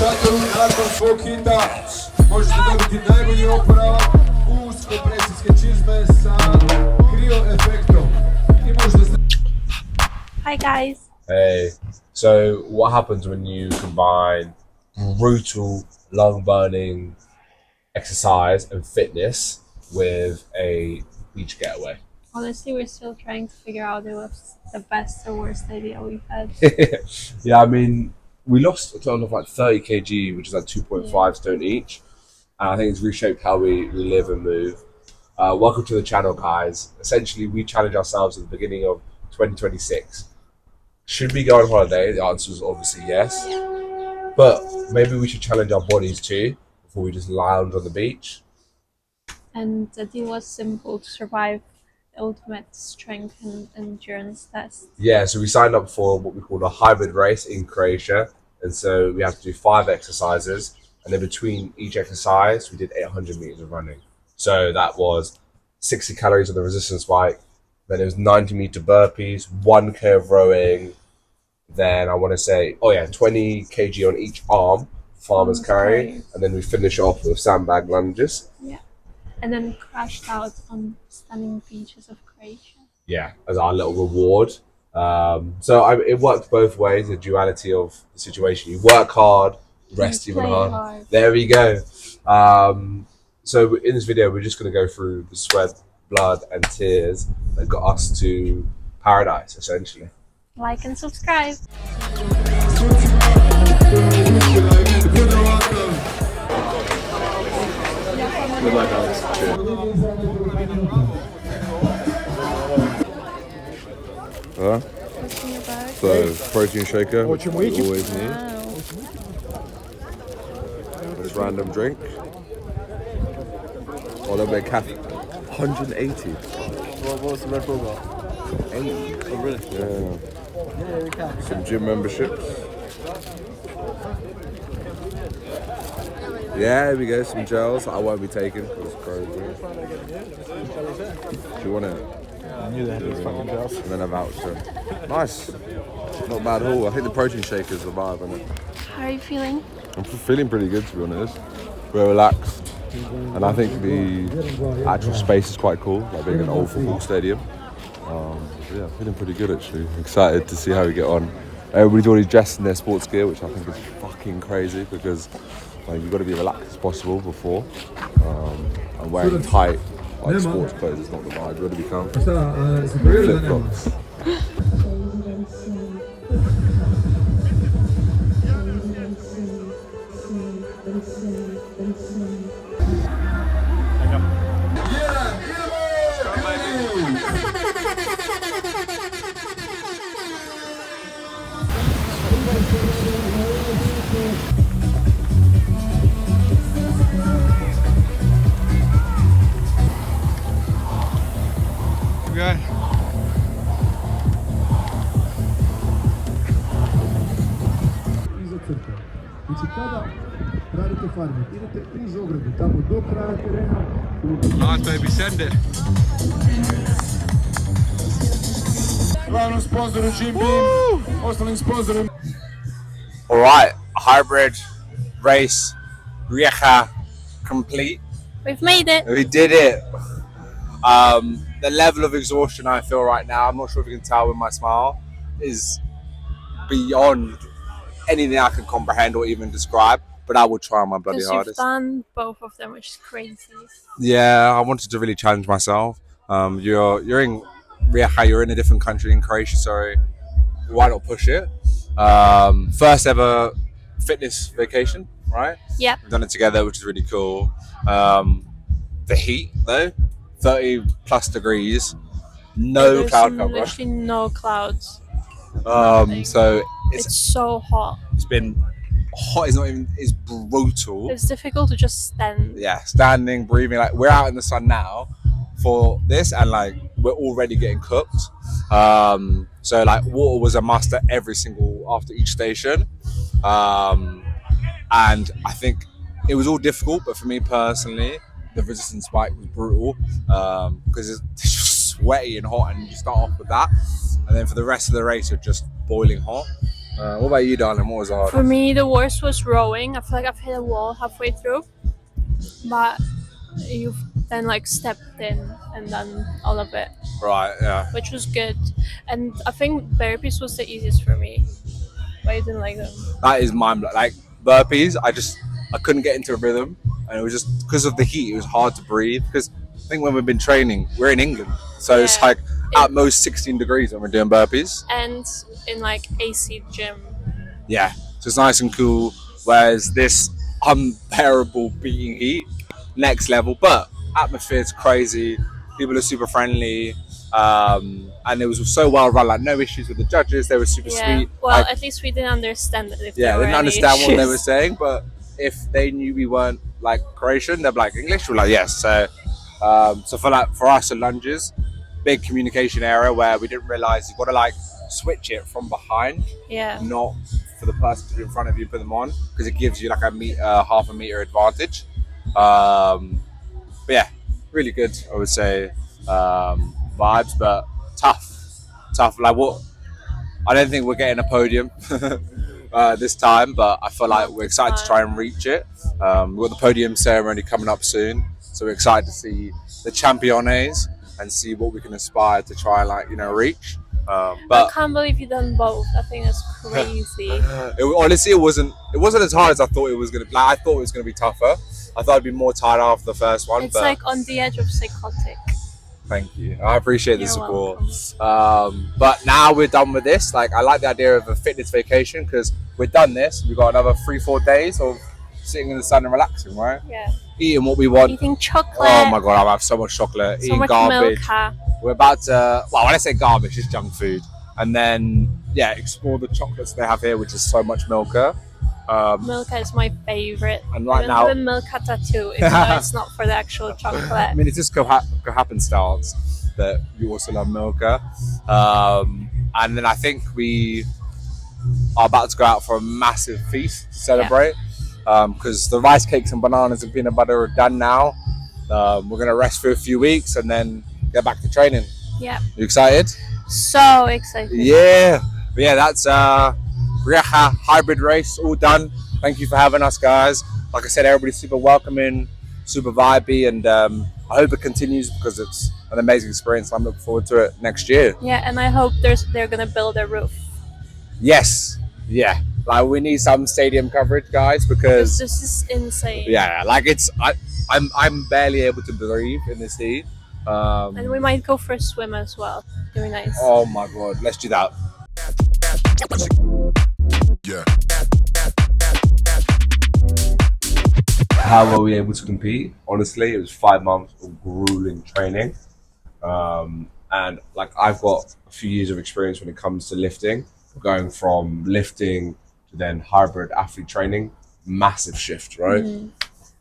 šatoru nakon svog hita možete dobiti najbolji oporavak uz kompresijske čizme sa krio efektom. I možete... Hi guys. Hey, so what happens when you combine brutal, lung-burning exercise and fitness with a beach getaway? Honestly, we're still trying to figure out if it was the best or worst idea we've had. Yeah, I mean, we lost a total of like 30 kg, which is like 2.5 stone each. And I think it's reshaped how we live and move. Welcome to the channel, guys. Essentially, we challenge ourselves at the beginning of 2026. Should we go on holiday? The answer is obviously yes. But maybe we should challenge our bodies too before we just lounge on the beach. And the deal was simple: to survive the ultimate strength and endurance test. Yeah, so we signed up for what we call a hybrid race in Croatia. And so we have to do 5 exercises. And then between each exercise, we did 800 meters of running. So that was 60 calories on the resistance bike. Then it was 90-meter burpees, 1K of rowing. Then I want to say, 20 kg on each arm, farmer's carry. And then we finish off with sandbag lunges. Yeah. And then crashed out on stunning beaches of Croatia. Yeah, as our little reward. It worked both ways, the duality of the situation. You work hard, rest even hard. There we go. So in this video, we're just going to go through the sweat, blood and tears that got us to paradise, essentially. Like and subscribe. Good luck, Alex. What's in your bag? So, protein shaker, which we always need. Wow. This random drink. Or a little bit of caffeine. 180. What was the Red Bull bar? 80. Oh, really? Yeah. Some gym memberships. Yeah, here we go. Some gels. I won't be taking because it's crazy. Do you want it? I knew they had these fucking gels. And then a voucher. Nice. Not bad haul. I think the protein shaker's the vibe, isn't it? How are you feeling? I'm feeling pretty good, to be honest. We're relaxed. And I think the actual space is quite cool, like being an old football stadium. Yeah, feeling pretty good actually. Excited to see how we get on. Everybody's already dressed in their sports gear, which I think is fucking crazy because you've got to be relaxed as possible before. And wearing tight sports clothes is not the vibe. You've got to become flip-flops. Okay. Iza crta. Znači kada radite farming, idete uz ogradu, tamo do kraja terena. Nice baby, send it. Glavnom sponzoru Jim Beam, ostalim sponzorom. Alright, hybrid race, Rijeka complete. We've made it. We did it. The level of exhaustion I feel right now, I'm not sure if you can tell with my smile, is beyond anything I can comprehend or even describe, but I will try my bloody Because you've hardest. done both of them, which is crazy. Yeah, I wanted to really challenge myself. You're in Rijeka, you're in a different country in Croatia, so why not push it? First ever fitness vacation, right? Yeah. We've done it together, which is really cool. The heat though, 30 plus degrees, no There's cloud cover. literally no clouds. So It's so hot. it's been hot. It's brutal. It's difficult to just stand. Yeah, standing, breathing. Like we're out in the sun now for this, and like we're already getting cooked. So like water was a must at after each station. And I think it was all difficult, but for me personally, the resistance bike was brutal because it's just sweaty and hot, and you start off with that, and then for the rest of the race you're just boiling hot. What about you, darling? What was the hardest? For me, the worst was rowing. I feel like I've hit a wall halfway through, but you've then like stepped in and done all of it, Right, yeah. which was good. And I think burpees was the easiest for me, but I didn't like them. That is mind-blowing. Like burpees, I couldn't get into a rhythm, and it was just because of the heat. It was hard to breathe. Because I think when we've been training, we're in England, so it's Yeah. like at most 16 degrees when we're doing burpees. And in like AC gym. Yeah, so it's nice and cool. Whereas this unbearable beating heat, next level. But atmosphere's crazy. People are super friendly, and it was so well run. Like no issues with the judges. They were super Yeah. sweet. Well, Like, at least we didn't understand it. If yeah, there they were didn't any understand what they issues. were saying, but if they knew we weren't like Croatian, they'd be like English. We're like yes. So for us, the lunges, big communication error where we didn't realize you've got to like switch it from behind, Yeah. not for the person to be in front of you put them on, because it gives you like half a meter advantage. But yeah, really good. I would say vibes, but tough. Like what? I don't think we're getting a podium this time, but I feel like we're excited to try and reach it. We've got the podium ceremony coming up soon, so we're excited to see the championes and see what we can aspire to try and reach. I But can't believe you done both. I think that's crazy. honestly, it wasn't as hard as I thought it was gonna be. Like, I thought it was gonna be tougher. I thought I'd be more tired after the first one. It's but like on the edge of psychotic. thank you. I appreciate the You're support. welcome. But now we're done with this. Like, I like the idea of a fitness vacation because we're done this. We've got another 3-4 days of sitting in the sun and relaxing, right? Yeah. Eating what we want. Eating chocolate. Oh my god, I have so much chocolate. So Eating much garbage. milk. We're about to, well, when I say garbage, it's junk food. And then, yeah, explore the chocolates they have here, which is so much Milka. Milka is my favorite. And right I now- have a Milka tattoo, even though it's not for the actual chocolate. I mean, it's just happenstance that you also love Milka. And then I think we are about to go out for a massive feast to celebrate. Because the rice cakes and bananas and peanut butter are done now. We're going to rest for a few weeks and then get back to training. Yeah. You excited? So excited. Yeah. But yeah, that's Rieja hybrid race all done. Thank you for having us, guys. Like I said, everybody's super welcoming, super vibey, and I hope it continues because it's an amazing experience. I'm looking forward to it next year. Yeah, and I hope they're gonna build a roof. Yes. Yeah. Like we need some stadium coverage, guys, Because because this is insane. yeah, like I'm barely able to breathe in this heat. And we might go for a swim as well. Very nice. Oh my god, let's do that. Yeah. How were we able to compete? Honestly, it was 5 months of grueling training. And like I've got a few years of experience when it comes to lifting, going from lifting to then hybrid athlete training, massive shift, right? And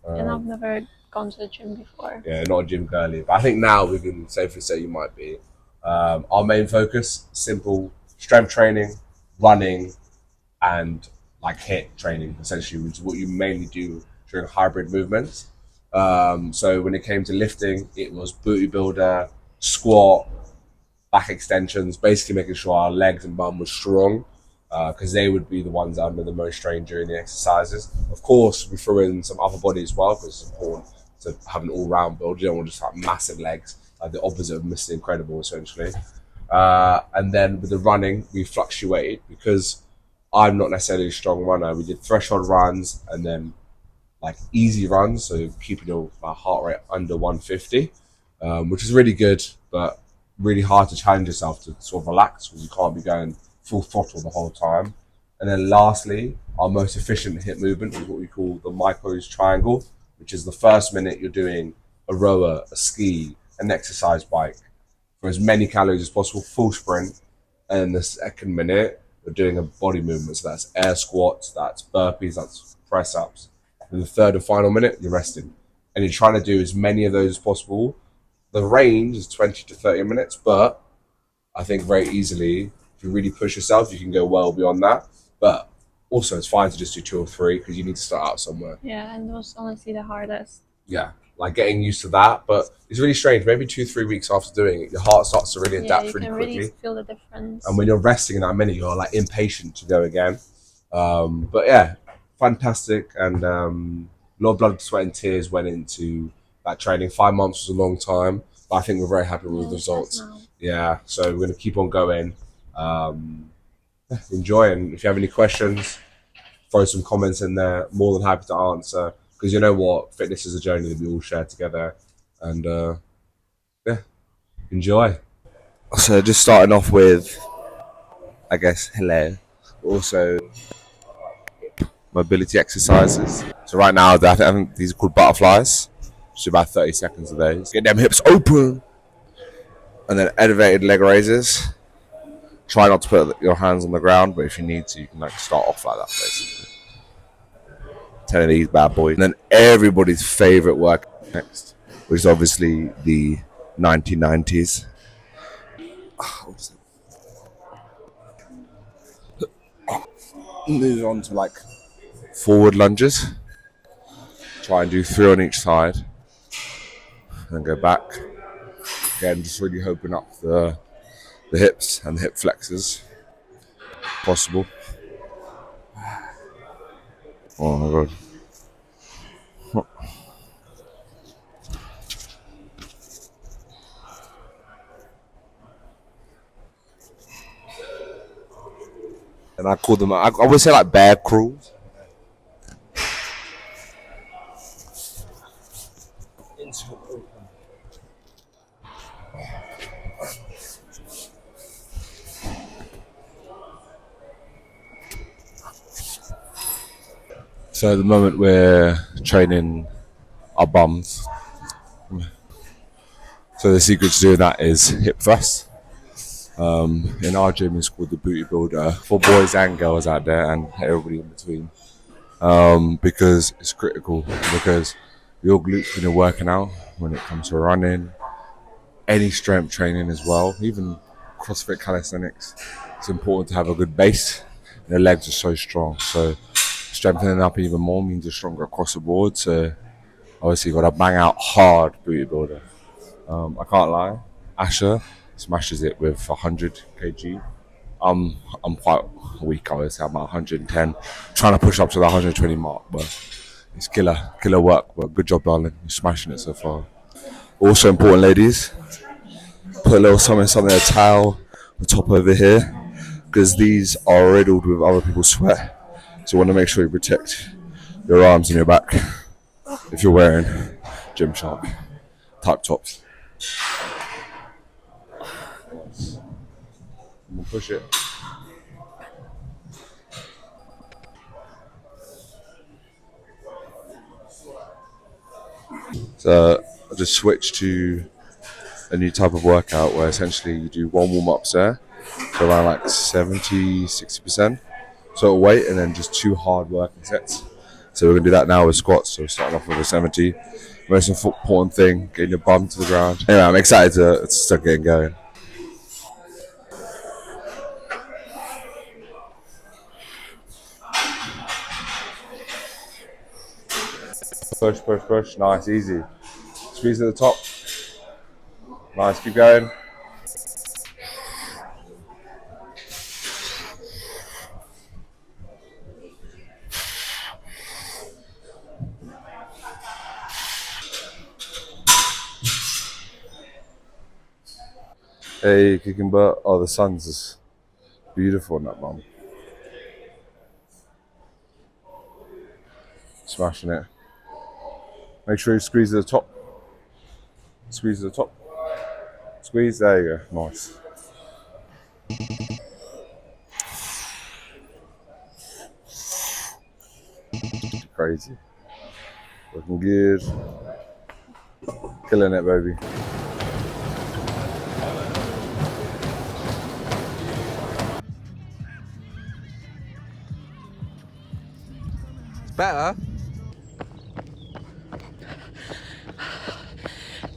I've never gone to the gym before. Yeah, not a gym girly, but I think now we can safely say you might be. Our main focus, simple strength training, running, and like HIIT training, essentially, which is what you mainly do during hybrid movements. So when it came to lifting, it was booty builder, squat, back extensions, basically making sure our legs and bum were strong, because they would be the ones under the most strain during the exercises. Of course, we threw in some upper body as well, because it's important to have an all-round build. You don't want just like massive legs, like the opposite of Mr. Incredible, essentially. And then with the running, we fluctuated because I'm not necessarily a strong runner. We did threshold runs and then like easy runs, so keeping your heart rate under 150, which is really good, but really hard to challenge yourself to sort of relax because you can't be going full throttle the whole time. And then lastly, our most efficient HIIT movement is what we call the Michael's triangle, which is the first minute you're doing a rower, a ski, an exercise bike for as many calories as possible, full sprint, and the second minute you're doing a body movement. So that's air squats, that's burpees, that's press ups. And the third and final minute, you're resting. And you're trying to do as many of those as possible. The range is 20 to 30 minutes, but I think very easily, if you really push yourself, you can go well beyond that. But also, it's fine to just do 2 or 3 because you need to start out somewhere. Yeah, and it was honestly the hardest. Yeah. like getting used to that. But it's really strange. Maybe 2-3 weeks after doing it, your heart starts to really Yeah, adapt you really can quickly. really feel the difference. And when you're resting in that minute, you're like impatient to go again. But yeah, fantastic. And a lot of blood, sweat, and tears went into that training. 5 months was a long time, but I think we're very happy with the results. Yeah, so we're going to keep on going. Enjoy. And if you have any questions, throw some comments in there. More than happy to answer. Because you know what? Fitness is a journey that we all share together. And yeah, enjoy. So just starting off with, I guess, hello. Also, mobility exercises. So right now, I think these are called butterflies. Just about 30 seconds a day. Get them hips open. And then elevated leg raises. Try not to put your hands on the ground, but if you need to, you can like start off like that, basically. 10 of these bad boys. And then everybody's favorite work next, which is obviously the 1990s. Move on to like forward lunges. Try and do 3 on each side. And then go back. Again, just really open up the hips and the hip flexors. Possible. Oh my god. And I call them, I would say like bear crawls. So at the moment we're training our bums. So the secret to doing that is hip thrust. In our gym it's called the Booty Builder for boys and girls out there and everybody in between. Because it's critical, because your glutes when you're working out, when it comes to running, any strength training as well, even CrossFit calisthenics, it's important to have a good base. The legs are so strong, so strengthening up even more means you're stronger across the board. So obviously you got to bang out hard Booty Builder. I can't lie, Asher smashes it with 100 kg. I'm quite weak, I would say. I'm at 110, trying to push up to the 120 mark, but it's killer work. But good job, darling. You're smashing it so far. Also important, ladies, put a little something, a towel on top over here, because these are riddled with other people's sweat. So you want to make sure you protect your arms and your back if you're wearing Gymshark type tops. We'll push it. So I just switched to a new type of workout where essentially you do one warm-ups there, so around like 70-60% total weight, and then just 2 hard working sets. So we're going to do that now with squats. So we're starting off with a 70. Most important thing, getting your bum to the ground. Anyway, I'm excited to start getting going. Push. Nice, easy. Squeeze at the top. Nice, keep going. Hey, kicking butt. Oh, the sun's just beautiful in that mum. Smashing it. Make sure you squeeze at the top. Squeeze at the top. Squeeze, there you go. Nice. Crazy. Looking good. Killing it, baby. It's better.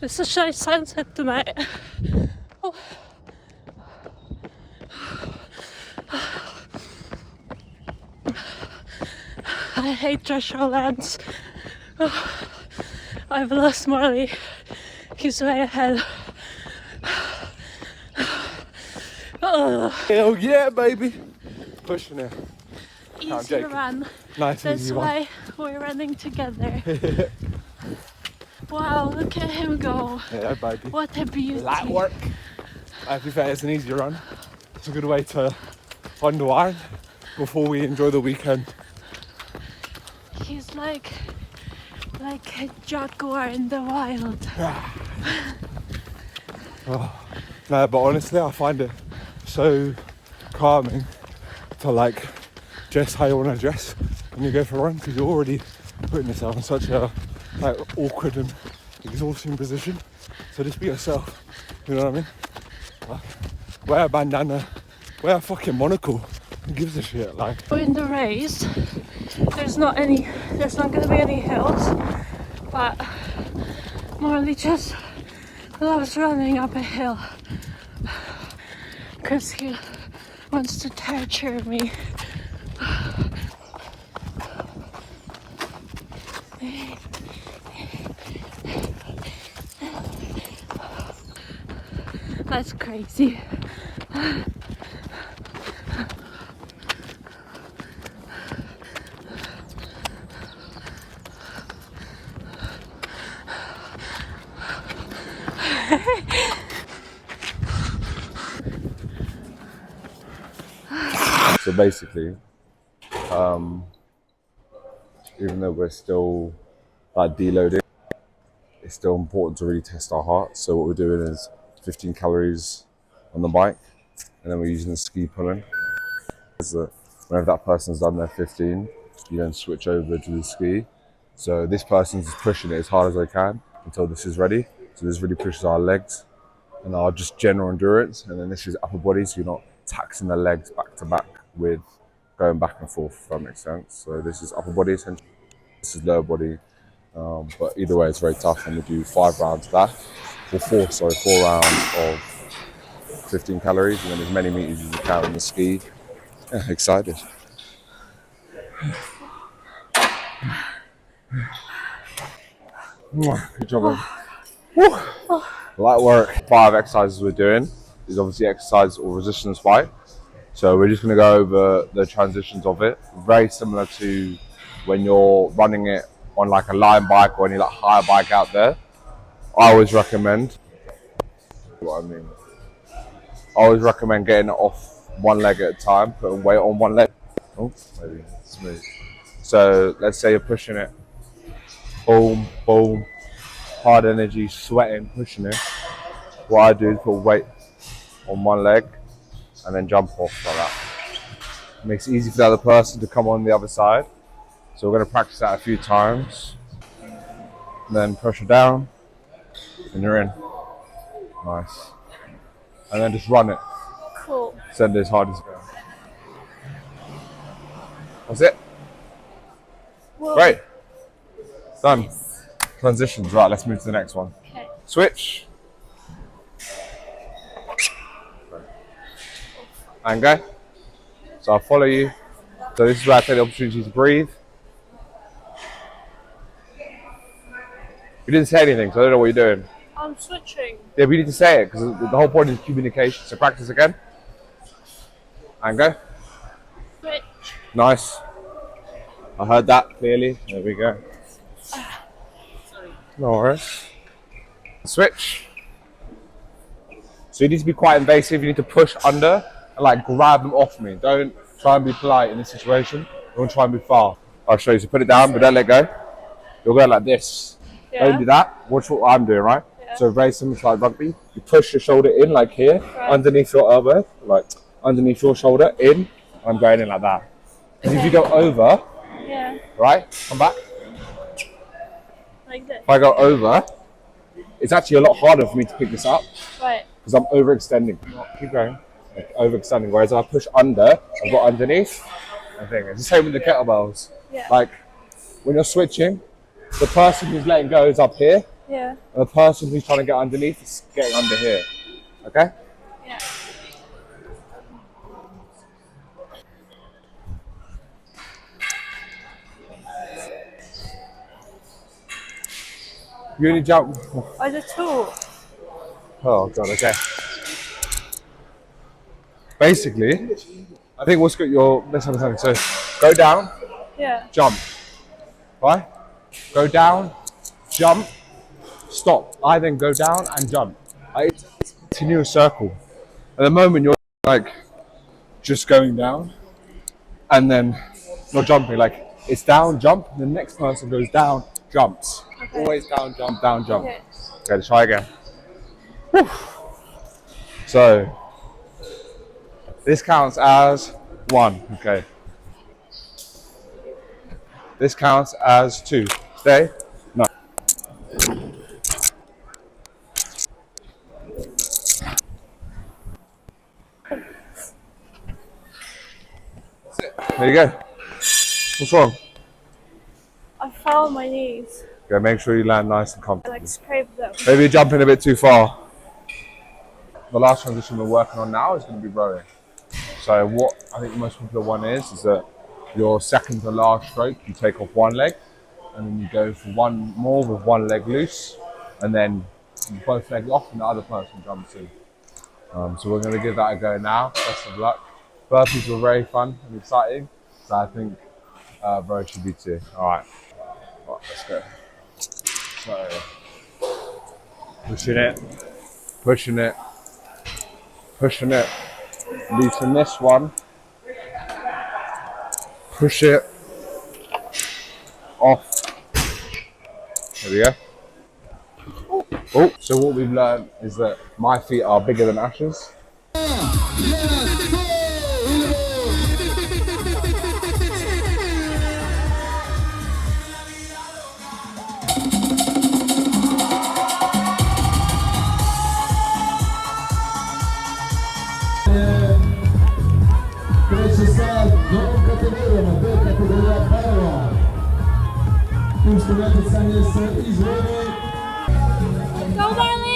Det är så shit sunset tonight. Oh. I hate threshold lands. I've lost Morley. He's way ahead. Oh, Hell yeah, baby. Pushing it. easy joking. run. Nice, That's easy one. why we're running together. Wow, look at him go. Yeah, baby. What a beauty. Light work. To be fair, it's an easy run. It's a good way to unwind before we enjoy the weekend. He's like a jaguar in the wild. No, but honestly, I find it so calming to like dress how you want to dress when you go for a run, because you're already putting yourself in such a like awkward and exhausting position. So just be yourself. You know what I mean? Wear a bandana, wear a fucking monocle. Who gives a shit? Like In the race, there's not gonna be any hills, but Morley just loves running up a hill because he wants to torture me. That's crazy. So basically, even though we're still like deloading, it's still important to really test our heart. So what we're doing is 15 calories on the bike, and then we're using the ski pulling. So whenever that person's done their 15, you then switch over to the ski. So this person's just pushing it as hard as they can until this is ready. So this really pushes our legs and our just general endurance. And then this is upper body, so you're not taxing the legs back to back with going back and forth, if that makes sense. So this is upper body essentially, this is lower body. But either way, it's very tough, and we do 5 rounds of that. Or 4 rounds of 15 calories, and then as many meters as you can on the ski. Yeah, excited. Good job, man. Light work. 5 exercises we're doing is obviously exercise or resistance bike. So we're just going to go over the transitions of it. Very similar to when you're running it on like a line bike or any like higher bike out there. I always recommend getting it off one leg at a time, putting weight on one leg. Oh, maybe smooth. So let's say you're pushing it. Boom, boom. Hard energy, sweating, pushing it. What I do is put weight on one leg and then jump off like that. It makes it easy for the other person to come on the other side. So we're going to practice that a few times. And then pressure down, and you're in. Nice. And then just run it. Cool. Send it as hard as you can. That's it. Whoa. Great. Done. Transitions. Right, let's move to the next one. Okay. Switch. And go. So I'll follow you. So this is where I take the opportunity to breathe. You didn't say anything, so I don't know what you're doing. I'm switching. Yeah, but you need to say it, because the whole point is communication. So practice again. And go. Switch. Nice. I heard that clearly. There we go. No worries. Switch. So you need to be quite invasive. You need to push under and like grab them off me. Don't try and be polite in this situation. Don't try and be far. I'll show you. So put it down, but don't let go. You'll go like this. Yeah. Don't do that. Watch what I'm doing, right? Yeah. So very similar to like rugby. You push your shoulder in like here, right, underneath your elbow, like underneath your shoulder, in. I'm going in like that. And if you go over, Yeah. right, come back. Like this. If I go over, it's actually a lot harder for me to pick this up Right. because I'm overextending. Keep going. Like, overextending. Whereas if I push under, I've got underneath. I think it's the same with the kettlebells. Yeah. Like when you're switching, the person who's letting go is up here, Yeah. and the person who's trying to get underneath is getting under here. Okay? Yeah. You only jump. Or the two? Oh god. Okay. Basically, I think what's got your misunderstanding. So, go down, Yeah. jump. Right? Go down, jump, stop. I then go down and jump. It's a continuous circle. At the moment, you're like just going down and then not jumping. Like it's down, jump. The next person goes down, jumps. Okay. Always down, jump, down, jump. Okay. Okay, let's try again. Whew. So this counts as 1. Okay. This counts as 2. Stay. No. There you go. What's wrong? I fell on my knees. Okay, make sure you land nice and I comfortably. like scraped them. Maybe you're jumping a bit too far. The last transition we're working on now is going to be rowing. So what I think the most popular one is that your second to last stroke, you take off one leg and then you go for one more with one leg loose and then both legs off and the other person jumps in. So we're going to give that a go now. Best of luck. Burpees were very fun and exciting, so I think row should be too. Alright, let's go. So, pushing it, pushing it, pushing it. Loosen this one. Push it off. There we go. Oh, so what we've learned is that my feet are bigger than Ash's. Kreće sa novom kategorijom, a to je kategorija parova. Timsko natjecanje se izvodi. Go, Morley!